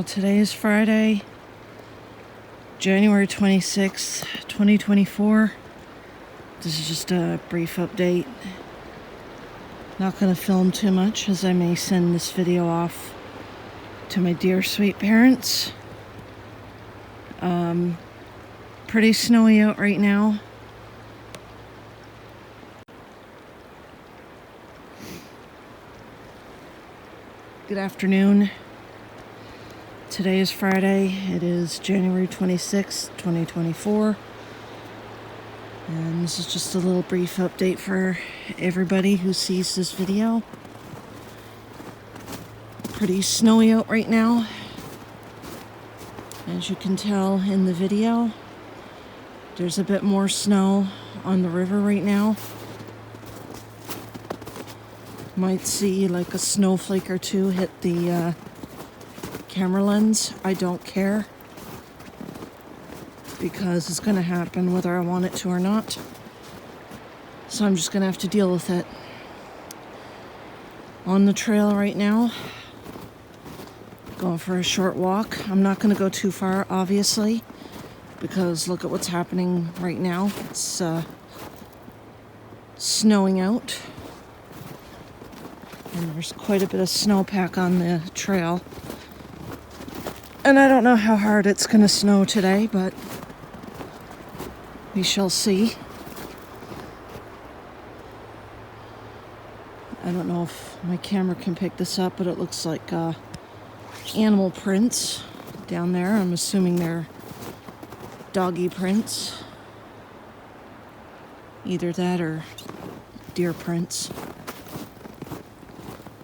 So today is Friday, January 26th, 2024. This is just a brief update. Not going to film too much as I may send this video off to my dear sweet parents. Pretty snowy out right now. Good afternoon. Today is Friday. It is January 26th, 2024. And this is just a little brief update for everybody who sees this video. Pretty snowy out right now. As you can tell in the video, there's a bit more snow on the river right now. Might see like a snowflake or two hit the camera lens. I don't care, because it's going to happen whether I want it to or not. So I'm just going to have to deal with it. On the trail right now, going for a short walk. I'm not going to go too far, obviously, because look at what's happening right now. It's snowing out. And there's quite a bit of snowpack on the trail. And I don't know how hard it's going to snow today, but we shall see. I don't know if my camera can pick this up, but it looks like animal prints down there. I'm assuming they're doggy prints. Either that or deer prints.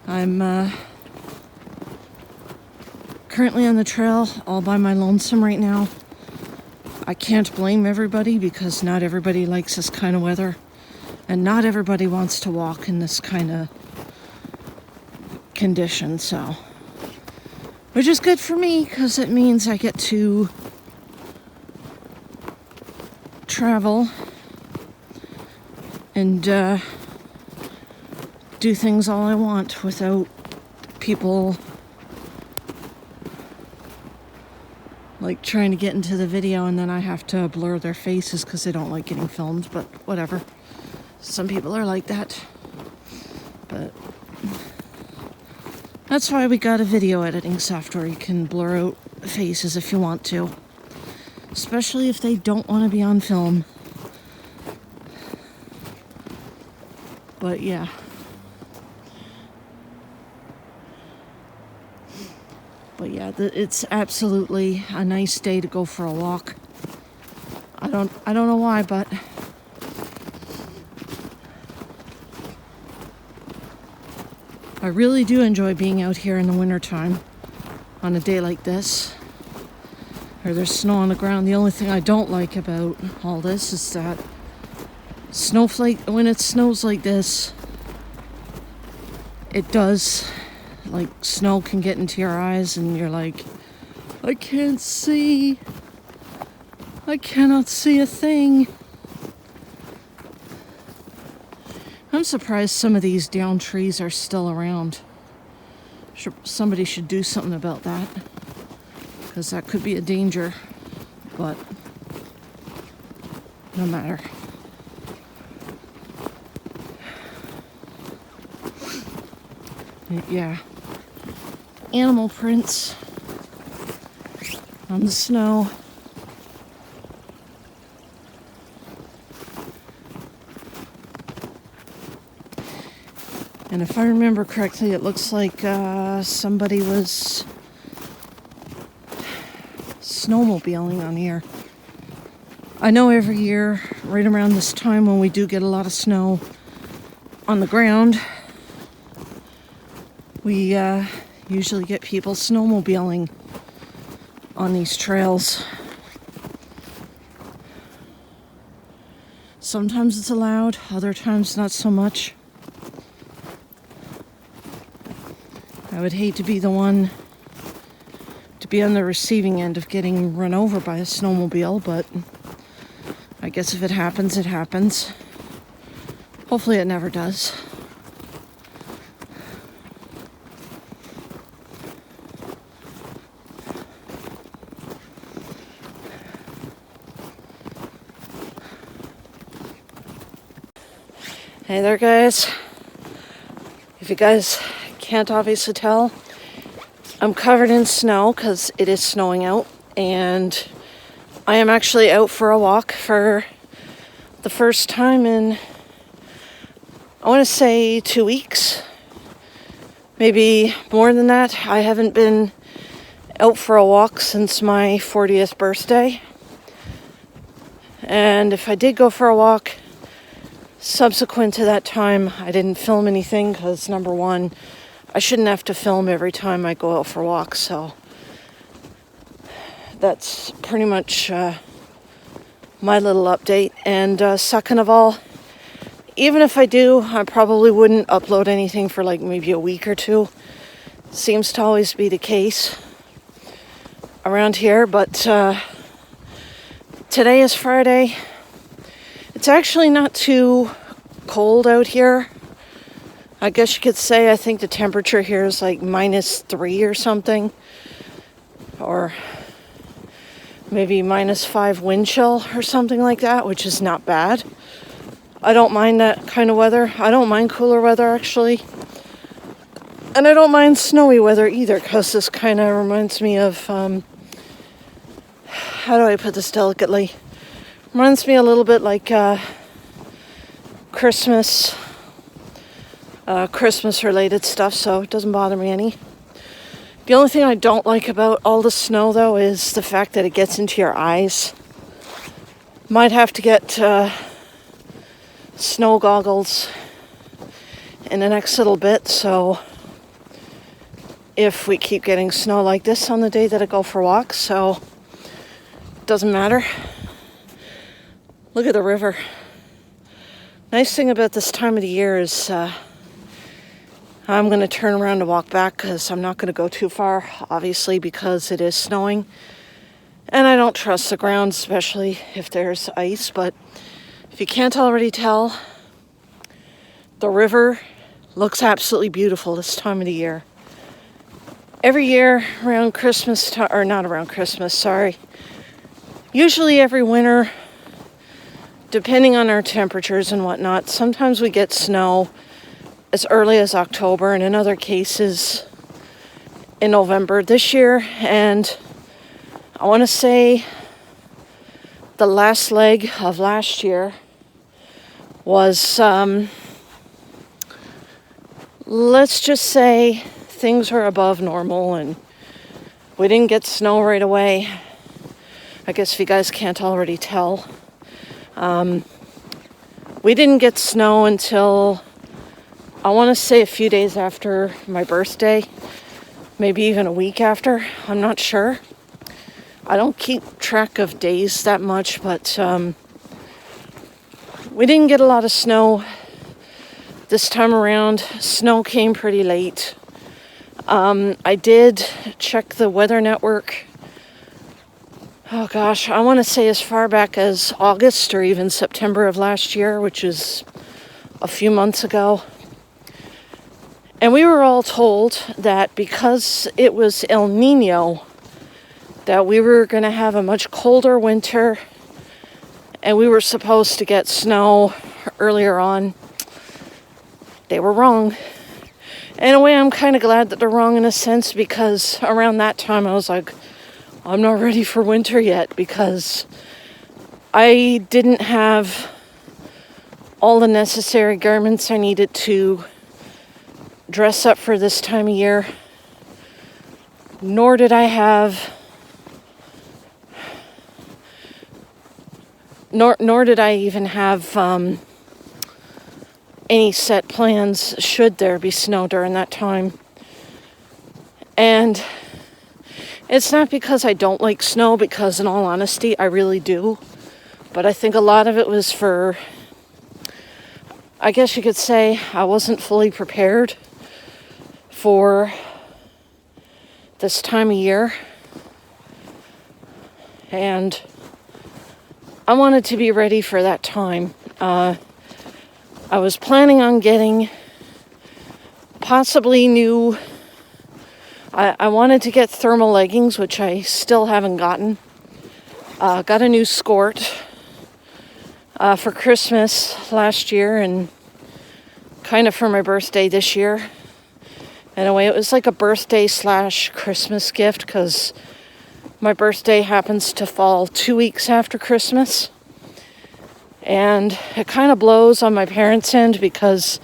I'm currently on the trail all by my lonesome right now. I can't blame everybody, because not everybody likes this kind of weather, and not everybody wants to walk in this kind of condition, so which is good for me, because it means I get to travel and do things all I want without people like trying to get into the video and then I have to blur their faces because they don't like getting filmed, but whatever. Some people are like that. But that's why we got a video editing software. You can blur out faces if you want to. Especially if they don't want to be on film. But yeah. But yeah, it's absolutely a nice day to go for a walk. I don't know why, but I really do enjoy being out here in the wintertime on a day like this, where there's snow on the ground. The only thing I don't like about all this is that when it snows like this, it does, like, snow can get into your eyes and you're like, I can't see. I cannot see a thing. I'm surprised some of these downed trees are still around. Somebody should do something about that, because that could be a danger, but no matter. Yeah. Animal prints on the snow. And if I remember correctly, it looks like somebody was snowmobiling on here. I know every year, right around this time when we do get a lot of snow on the ground, we usually get people snowmobiling on these trails. Sometimes it's allowed, other times not so much. I would hate to be the one to be on the receiving end of getting run over by a snowmobile, but I guess if it happens, it happens. Hopefully it never does. Hey there, guys. If you guys can't obviously tell, I'm covered in snow because it is snowing out, and I am actually out for a walk for the first time in, I want to say, 2 weeks. Maybe more than that. I haven't been out for a walk since my 40th birthday. And if I did go for a walk, subsequent to that time, I didn't film anything because, number one, I shouldn't have to film every time I go out for walks. So that's pretty much my little update. And second of all, even if I do, I probably wouldn't upload anything for like maybe a week or two. Seems to always be the case around here. But today is Friday. It's actually not too cold out here. I guess you could say I think the temperature here is like -3 or something. Or maybe -5 wind chill or something like that, which is not bad. I don't mind that kind of weather. I don't mind cooler weather, actually. And I don't mind snowy weather either, because this kind of reminds me of, how do I put this delicately? Reminds me a little bit like Christmas related stuff, so it doesn't bother me any. The only thing I don't like about all the snow, though, is the fact that it gets into your eyes. Might have to get snow goggles in the next little bit, so if we keep getting snow like this on the day that I go for walks, so it doesn't matter. Look at the river. Nice thing about this time of the year is I'm going to turn around to walk back because I'm not going to go too far, obviously, because it is snowing. And I don't trust the ground, especially if there's ice. But if you can't already tell, the river looks absolutely beautiful this time of the year. Every year around Christmas, or not around Christmas, sorry. Usually every winter, depending on our temperatures and whatnot, sometimes we get snow as early as October, and in other cases in November this year. And I want to say the last leg of last year was, let's just say things were above normal and we didn't get snow right away. I guess if you guys can't already tell, we didn't get snow until, I want to say, a few days after my birthday, maybe even a week after. I'm not sure. I don't keep track of days that much, but we didn't get a lot of snow this time around. Snow came pretty late. I did check the weather network. Oh gosh, I want to say as far back as August or even September of last year, which is a few months ago. And we were all told that because it was El Nino, that we were going to have a much colder winter and we were supposed to get snow earlier on. They were wrong. In a way, I'm kind of glad that they're wrong in a sense, because around that time I was like, I'm not ready for winter yet, because I didn't have all the necessary garments I needed to dress up for this time of year. Nor did I have, nor did I even have any set plans should there be snow during that time. And it's not because I don't like snow, because in all honesty, I really do. But I think a lot of it was for, I guess you could say, I wasn't fully prepared for this time of year. And I wanted to be ready for that time. I was planning on getting possibly new, I wanted to get thermal leggings, which I still haven't gotten. Got a new skirt for Christmas last year, and kind of for my birthday this year. In a way, it was like a birthday / Christmas gift because my birthday happens to fall 2 weeks after Christmas. And it kind of blows on my parents' end because,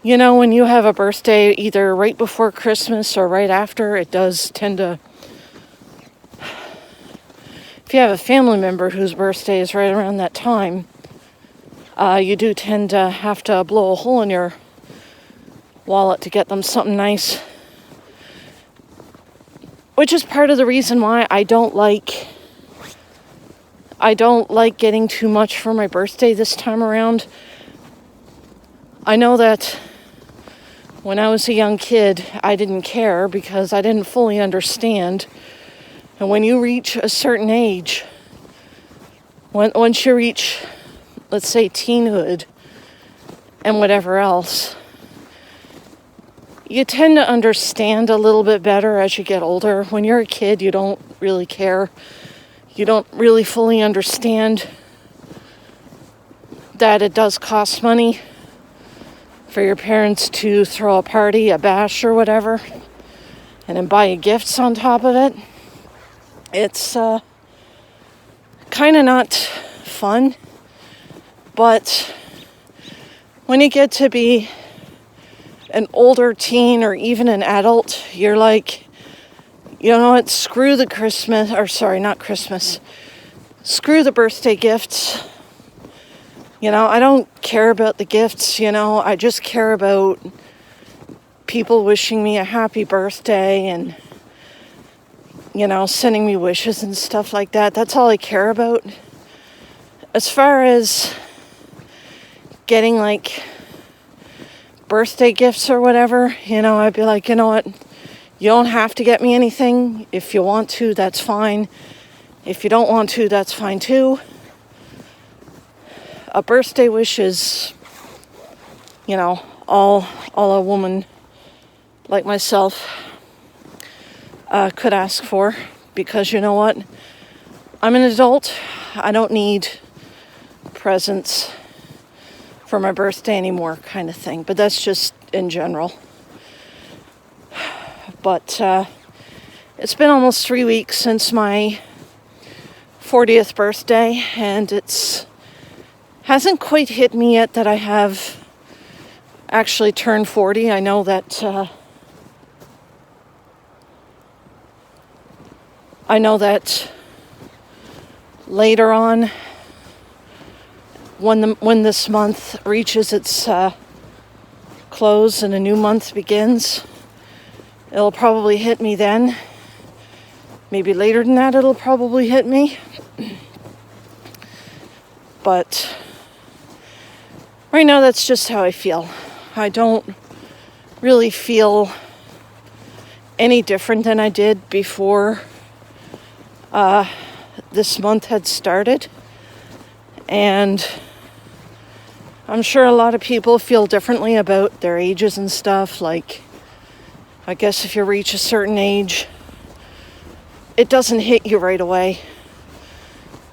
you know, when you have a birthday either right before Christmas or right after, it does tend to, if you have a family member whose birthday is right around that time, you do tend to have to blow a hole in your wallet to get them something nice. Which is part of the reason why I don't like getting too much for my birthday this time around. I know that when I was a young kid, I didn't care because I didn't fully understand. And when you reach a certain age, once you reach, let's say, teenhood and whatever else, you tend to understand a little bit better as you get older. When you're a kid, you don't really care. You don't really fully understand that it does cost money for your parents to throw a party, a bash or whatever, and then buy you gifts on top of it. It's kind of not fun, but when you get to be an older teen or even an adult, you're like, you know what, screw the Christmas, or sorry, not Christmas, screw the birthday gifts. You know, I don't care about the gifts, you know, I just care about people wishing me a happy birthday and, you know, sending me wishes and stuff like that. That's all I care about. As far as getting, like, birthday gifts or whatever, you know, I'd be like, you know what, you don't have to get me anything. If you want to, that's fine. If you don't want to, that's fine too. A birthday wish is, you know, all a woman like myself could ask for, because you know what? I'm an adult. I don't need presents for my birthday anymore, kind of thing. But that's just in general. But it's been almost 3 weeks since my 40th birthday, and it's hasn't quite hit me yet that I have actually turned 40. I know that later on, when this month reaches its close and a new month begins, it'll probably hit me then. Maybe later than that it'll probably hit me. But right now that's just how I feel. I don't really feel any different than I did before this month had started. And I'm sure a lot of people feel differently about their ages and stuff. Like, I guess if you reach a certain age, it doesn't hit you right away.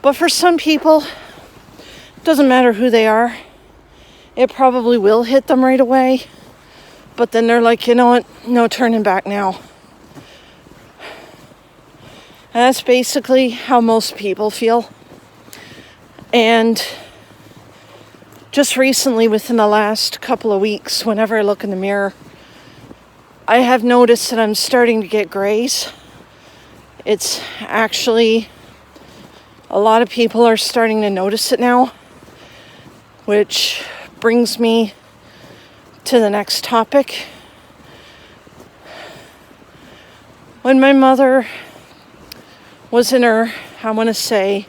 But for some people, it doesn't matter who they are, it probably will hit them right away. But then they're like, you know what, no turning back now. And that's basically how most people feel. And just recently, within the last couple of weeks, whenever I look in the mirror, I have noticed that I'm starting to get grays. It's actually, a lot of people are starting to notice it now, which brings me to the next topic. When my mother was in her, I want to say,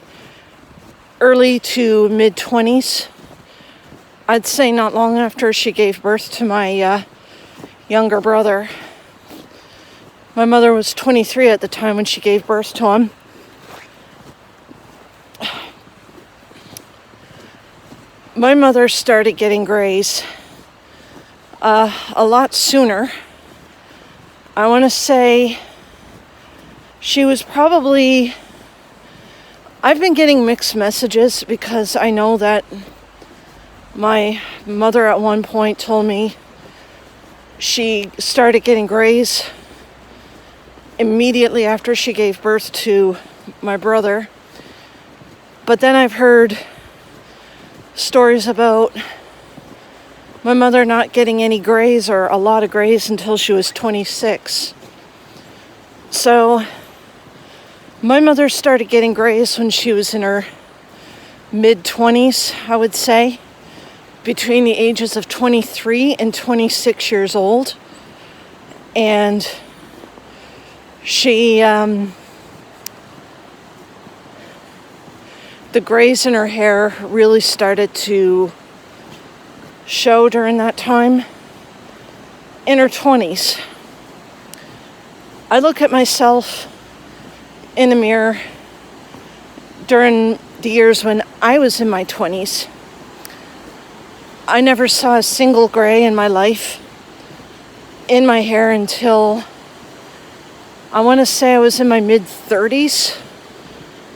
early to mid-20s, I'd say not long after she gave birth to my younger brother. My mother was 23 at the time when she gave birth to him. My mother started getting grays a lot sooner. I want to say she was probably... I've been getting mixed messages because I know that My mother at one point told me she started getting grays immediately after she gave birth to my brother. But then I've heard stories about my mother not getting any grays or a lot of grays until she was 26. So my mother started getting grays when she was in her mid-20s, I would say, between the ages of 23 and 26 years old. And she, the grays in her hair really started to show during that time in her 20s. I look at myself in the mirror during the years when I was in my 20s. I never saw a single gray in my life in my hair until I want to say I was in my mid-30s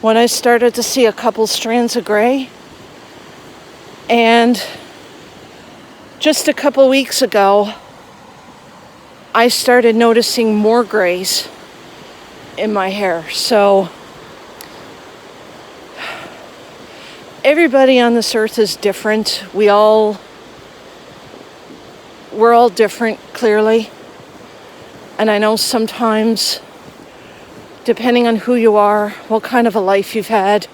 when I started to see a couple strands of gray. And just a couple weeks ago, I started noticing more grays in my hair. So everybody on this earth is different. We're all different, clearly. And I know sometimes, depending on who you are, what kind of a life you've had,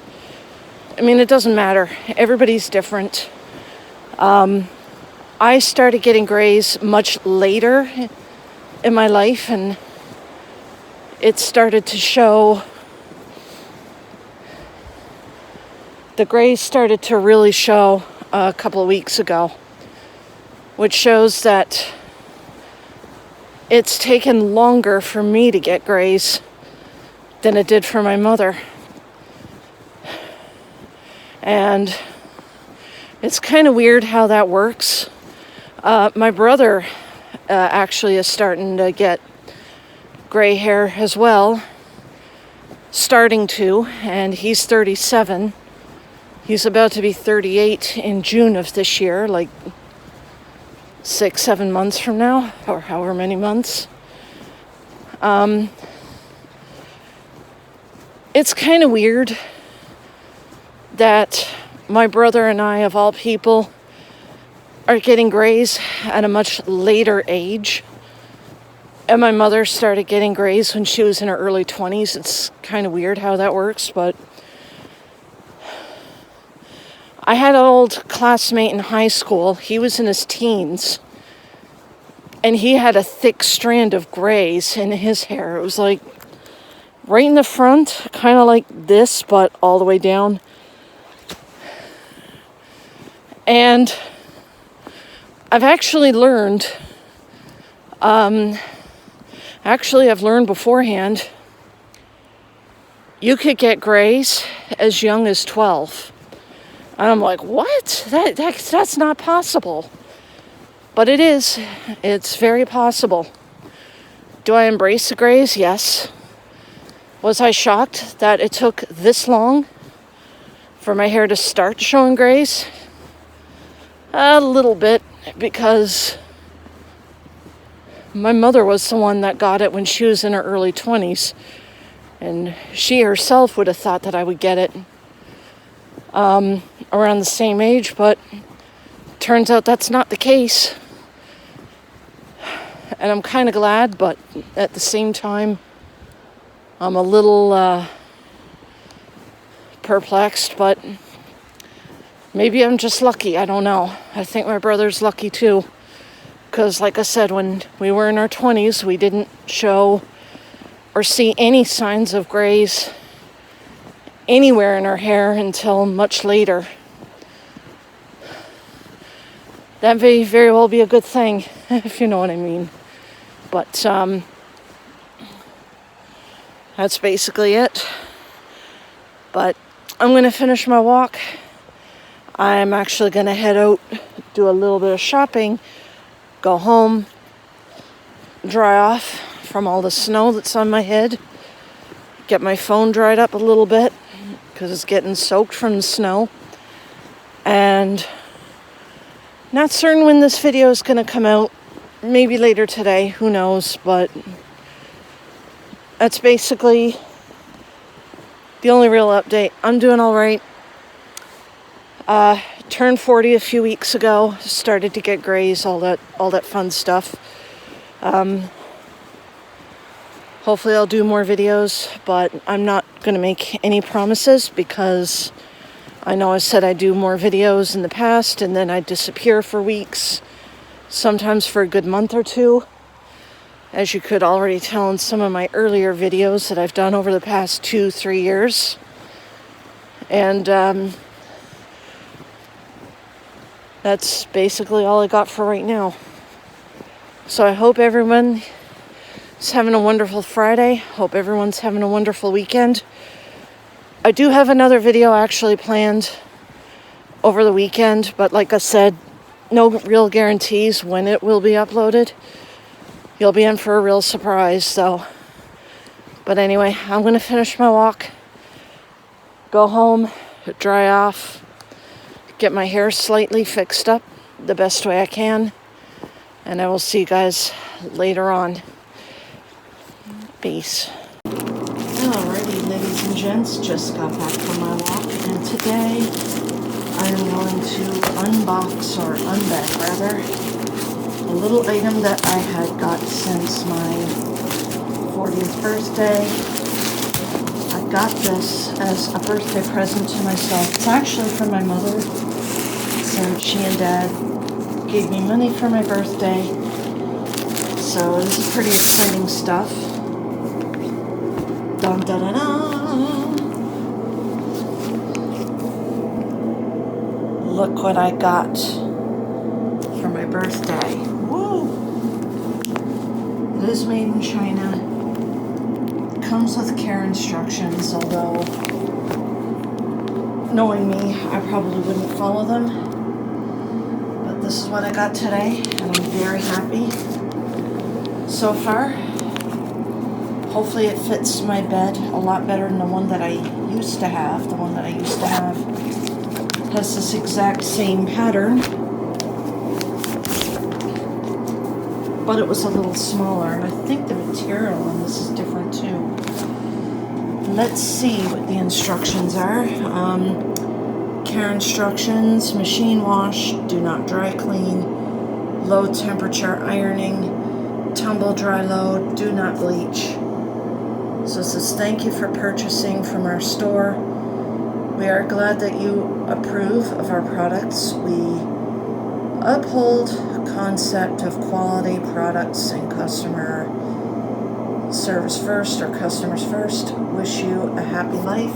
I mean, it doesn't matter. Everybody's different. I started getting grays much later in my life, and it started to show. The grays started to really show a couple of weeks ago, which shows that it's taken longer for me to get grays than it did for my mother. And it's kind of weird how that works. My brother actually is starting to get gray hair as well, starting to, and he's 37. He's about to be 38 in June of this year, like 6-7 months from now, or however many months. It's kind of weird that my brother and I, of all people, are getting grays at a much later age. And my mother started getting grays when she was in her early 20s. It's kind of weird how that works, but I had an old classmate in high school. He was in his teens, and he had a thick strand of grays in his hair. It was like right in the front, kind of like this, but all the way down. And I've actually learned, I've learned beforehand, you could get grays as young as 12. And I'm like, what? That's not possible. But it is. It's very possible. Do I embrace the grays? Yes. Was I shocked that it took this long for my hair to start showing grays? A little bit, because my mother was the one that got it when she was in her early 20s. And she herself would have thought that I would get it around the same age, but turns out that's not the case. And I'm kind of glad, but at the same time, I'm a little perplexed, but maybe I'm just lucky. I don't know. I think my brother's lucky too. Because like I said, when we were in our 20s, we didn't show or see any signs of grays anywhere in our hair until much later. That may very well be a good thing, if you know what I mean. But that's basically it. But I'm going to finish my walk. I'm actually going to head out, do a little bit of shopping, go home, dry off from all the snow that's on my head, get my phone dried up a little bit because it's getting soaked from the snow, and Not certain when this video is going to come out. Maybe later today, who knows, but that's basically the only real update. I'm doing all right. Turned 40 a few weeks ago, started to get grays, all that fun stuff. Hopefully I'll do more videos, but I'm not going to make any promises because I know I said I'd do more videos in the past and then I'd disappear for weeks, sometimes for a good month or two. As you could already tell in some of my earlier videos that I've done over the past 2-3 years. And that's basically all I got for right now. So I hope everyone is having a wonderful Friday. Hope everyone's having a wonderful weekend. I do have another video actually planned over the weekend, but like I said, no real guarantees when it will be uploaded. You'll be in for a real surprise, so. But anyway, I'm going to finish my walk, go home, dry off, get my hair slightly fixed up the best way I can, and I will see you guys later on. Peace. Alrighty, ladies and gents, just got back from my walk, and today I am going to unbox, or unbag rather, a little item that I had got since my 40th birthday. I got this as a birthday present to myself. It's actually from my mother, since she and Dad gave me money for my birthday. So this is pretty exciting stuff. Dun dun dun dun. Look what I got for my birthday. Woo! It is made in China. It comes with care instructions, although knowing me, I probably wouldn't follow them. But this is what I got today, and I'm very happy so far. Hopefully it fits my bed a lot better than the one that I used to have. The one that I used to have has this exact same pattern, but it was a little smaller, and I think the material on this is different too. Let's see what the instructions are. Care instructions: machine wash, do not dry clean, low temperature ironing, tumble dry load, do not bleach. So it says, thank you for purchasing from our store. We are glad that you approve of our products. We uphold concept of quality products and customer service first, or customers first. Wish you a happy life.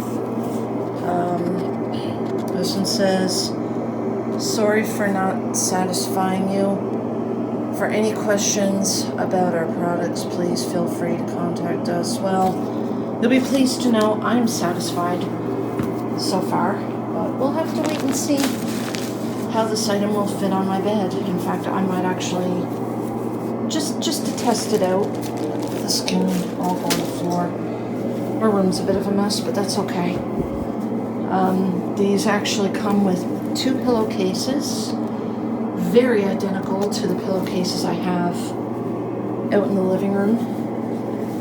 This one says, sorry for not satisfying you. For any questions about our products, please feel free to contact us. Well, you'll be pleased to know I'm satisfied so far, but we'll have to wait and see how this item will fit on my bed. In fact, I might actually, just to test it out, this can all go on the floor. Our room's a bit of a mess, but that's okay. These actually come with 2 pillowcases, very identical to the pillowcases I have out in the living room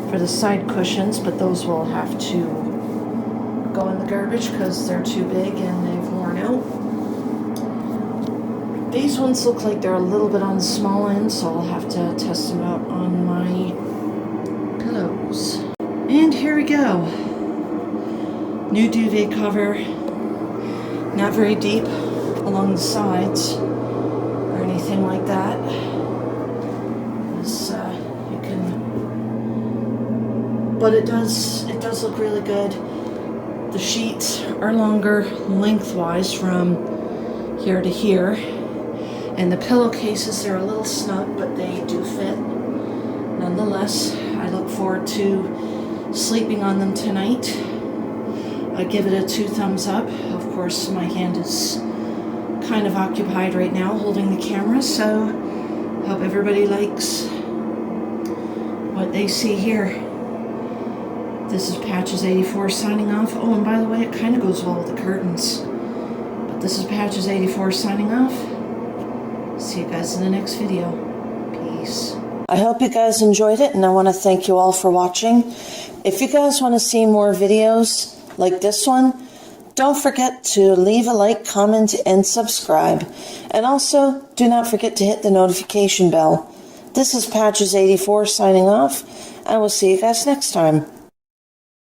for the side cushions, but those will have to go in the garbage because they're too big and they've worn out. These ones look like they're a little bit on the small end, so I'll have to test them out on my pillows. And here we go. New duvet cover. Not very deep along the sides or anything like that. This, you can, but it does look really good. The sheets are longer lengthwise from here to here, and the pillowcases are a little snug, but they do fit nonetheless. I look forward to sleeping on them tonight. I give it a 2 thumbs up. Of course, my hand is kind of occupied right now holding the camera, so hope everybody likes what they see here. This is Patches 84 signing off. Oh, and by the way, it kind of goes well with the curtains. But this is Patches 84 signing off. See you guys in the next video. Peace. I hope you guys enjoyed it, and I want to thank you all for watching. If you guys want to see more videos like this one, don't forget to leave a like, comment, and subscribe. And also, do not forget to hit the notification bell. This is Patches84 signing off. I will see you guys next time.